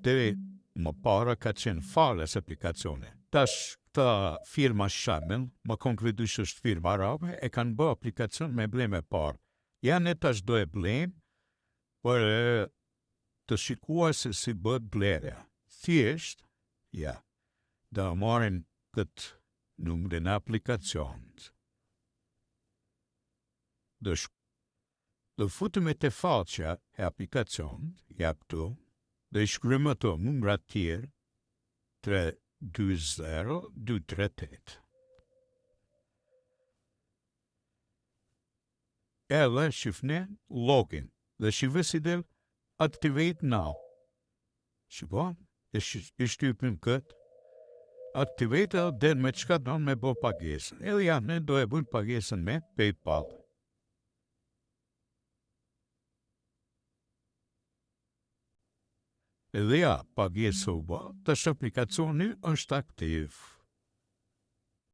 deri më para ka qenë falas aplikacione. Tash këta firma Shamel, më konkretisht është firma arabe, e kanë bë aplikacion me bleme parë. Ja ne tash do e blejmë për të shikuar se si bëhet blerja. Thjesht, ja, da marrin këtë numrin e aplikacionit. Do futëm e të faqja e aplikacionit, ja këtu, dhe shkrymë ato numrat tjerë, 320-238. Edhe shifne login, dhe shifë si del activate now. Shifon, e shtypim këtë, activate edhe del me qka donë me bo pagesën. Edhe ja, ne do e bëjmë pagesën me PayPal. Edhe ja, pagesë u bë, tash aplikacioni është aktiv.